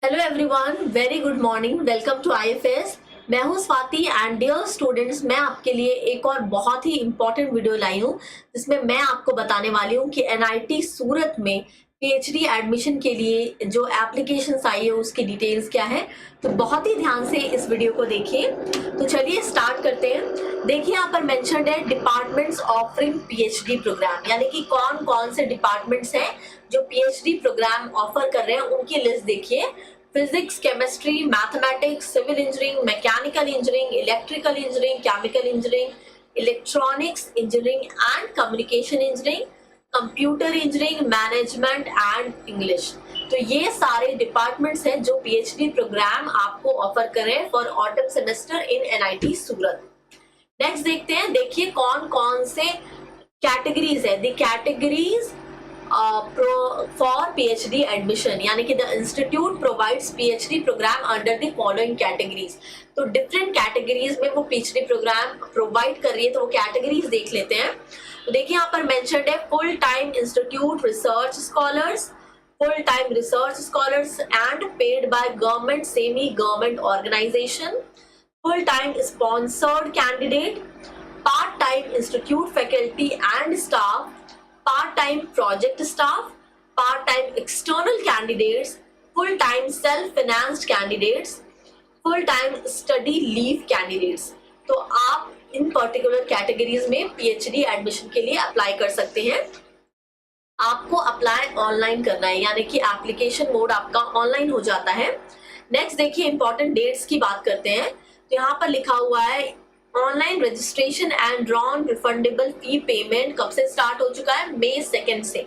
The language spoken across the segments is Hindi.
Hello everyone, very good morning. Welcome to IFS. मैं हूं स्वाति एंड डियर स्टूडेंट्स, मैं आपके लिए एक और बहुत ही इम्पोर्टेंट वीडियो लाई हूं जिसमें मैं आपको बताने वाली हूं कि एनआईटी सूरत में पीएचडी एडमिशन के लिए जो एप्लीकेशंस आई है उसकी डिटेल्स क्या है। तो बहुत ही ध्यान से इस वीडियो को देखिए। तो चलिए स्टार्ट करते हैं। देखिए यहाँ पर मेंशन्ड है डिपार्टमेंट्स ऑफरिंग पीएचडी प्रोग्राम, यानी कि कौन कौन से डिपार्टमेंट्स हैं जो पीएचडी प्रोग्राम ऑफर कर रहे हैं उनकी लिस्ट देखिए। Physics, chemistry, mathematics, civil engineering, mechanical engineering, electrical engineering, chemical engineering, electronics engineering and communication engineering, computer engineering, management and English. तो ये सारे डिपार्टमेंट्स हैं जो पीएचडी प्रोग्राम आपको ऑफर कर रहे हैं for autumn semester in NIT Surat. Next देखते हैं। देखिए कौन कौन से कैटेगरीज है। The categories for PhD admission, यानी कि the institute provides PhD program under the following categories. तो डिफरेंट कैटेगरीज में वो पीएचडी प्रोग्राम प्रोवाइड कर रही है, तो वो कैटेगरीज देख लेते हैं। तो देखिए यहाँ पर मेंशन्ड है full time institute research scholars, full time research scholars and paid by government semi government organisation, full time sponsored candidate, part time institute faculty and staff, part-time project staff, part-time external candidates, full-time self-financed candidates, full-time study leave candidates। तो आप इन पर्टिकुलर कैटेगरीज में पीएचडी एडमिशन के लिए अप्लाई कर सकते हैं। आपको अप्लाई ऑनलाइन करना है, यानी कि एप्लीकेशन मोड आपका ऑनलाइन हो जाता है। नेक्स्ट देखिए इंपॉर्टेंट डेट्स की बात करते हैं। तो यहाँ पर लिखा हुआ है online registration and drawn refundable fee payment कब से स्टार्ट हो चुका है? May 2 से।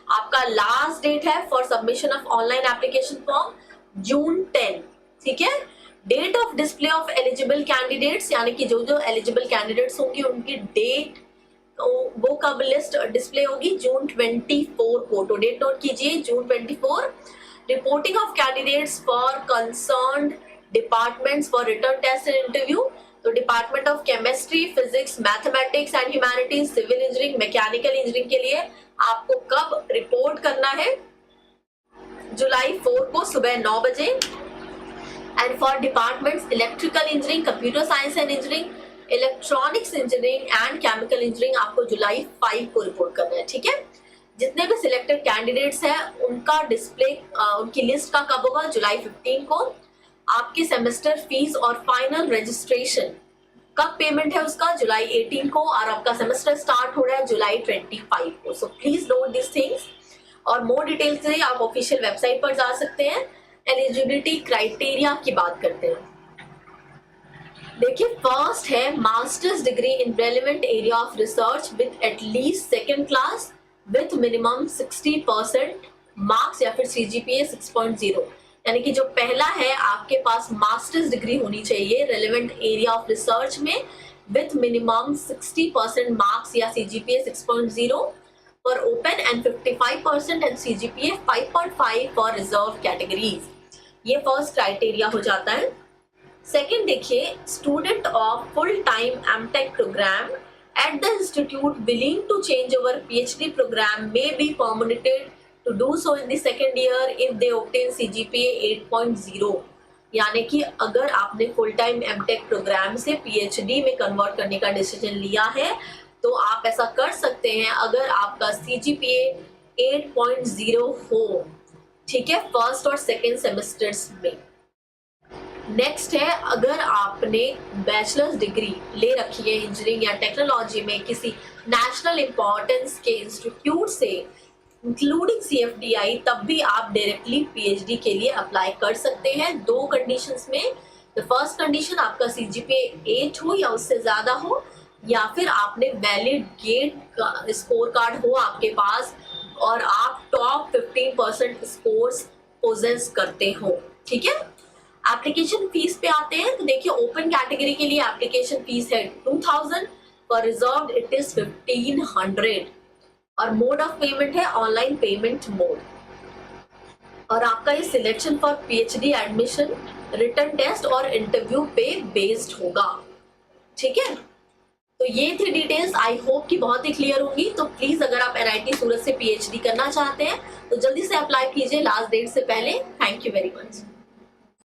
आपका लास्ट डेट है for submission of online application form June 10। ठीक है। Date of display of eligible candidates, यानी कि जो जो एलिजिबल कैंडिडेट्स होंगे उनकी डेट वो कब लिस्ट डिस्प्ले होगी? June 24 को। तो डेट नोट कीजिए, June 24। Reporting of candidates for concerned departments for written test and interview. तो department of chemistry, physics, mathematics and humanities, civil engineering, mechanical engineering के लिए आपको कब रिपोर्ट करना है? July 4 को सुबह 9 बजे। And for departments electrical engineering, computer science and engineering, electronics engineering and chemical engineering आपको July 5 को रिपोर्ट करना है। ठीक है। जितने भी सिलेक्टेड कैंडिडेट्स हैं उनका डिस्प्ले उनकी लिस्ट का कब होगा? July 15 को। आपकी सेमेस्टर फीस और फाइनल रजिस्ट्रेशन कब पेमेंट है उसका? July 18 को। और आपका सेमेस्टर स्टार्ट हो रहा है July 25 को। So please note this things. और मोर डिटेल्स के लिए आप ऑफिशियल वेबसाइट पर जा सकते हैं। एलिजिबिलिटी क्राइटेरिया की बात करते हैं। देखिए फर्स्ट है masters degree in relevant area of research with at least second class with minimum 60% marks या फिर CGPA 6.0। यानी कि जो पहला है आपके पास मास्टर्स डिग्री होनी चाहिए रेलेवेंट एरिया ऑफ रिसर्च में विथ मिनिमम 60% मार्क्स या CGPA 6.0 for open and 55% and CGPA 5.5 for reserve categories. ये फर्स्ट क्राइटेरिया हो जाता है। सेकेंड देखिए, student of full time MTech program at the institute willing to change over PhD program may be permitted to do so in the second year if they obtain CGPA 8.0। यानी कि अगर आपने फुल टाइम एमटेक प्रोग्राम से PhD में कन्वर्ट करने का डिसीजन लिया है तो आप ऐसा कर सकते हैं अगर आपका CGPA 8.0 हो। ठीक है, फर्स्ट और सेकेंड सेमेस्टर्स में। नेक्स्ट है, अगर आपने बैचलर्स डिग्री ले रखी है इंजीनियरिंग या टेक्नोलॉजी में किसी नेशनल इंपॉर्टेंस के इंस्टीट्यूट से इंक्लूडिंग CFDI, तब भी आप डायरेक्टली PhD के लिए अप्लाई कर सकते हैं। दो कंडीशंस में। द फर्स्ट कंडीशन आपका CGPA 8 हो या उससे ज्यादा हो, या फिर आपने वैलिड गेट का स्कोर कार्ड हो आपके पास और आप टॉप 15% स्कोर्स पोजेस करते हो। ठीक है। एप्लीकेशन फीस पे आते हैं। तो देखिए ओपन कैटेगरी के लिए एप्लीकेशन फीस है 2000, फॉर रिजर्व्ड इट इज 1500 और मोड ऑफ पेमेंट है ऑनलाइन पेमेंट मोड। और आपका ये selection for PhD admission written test और इंटरव्यू पे बेस्ड होगा। ठीक है। तो ये थी डिटेल्स, आई होप कि बहुत ही क्लियर होंगी। तो प्लीज अगर आप NIT सूरत से PhD करना चाहते हैं तो जल्दी से अप्लाई कीजिए लास्ट डेट से पहले। Thank you very much.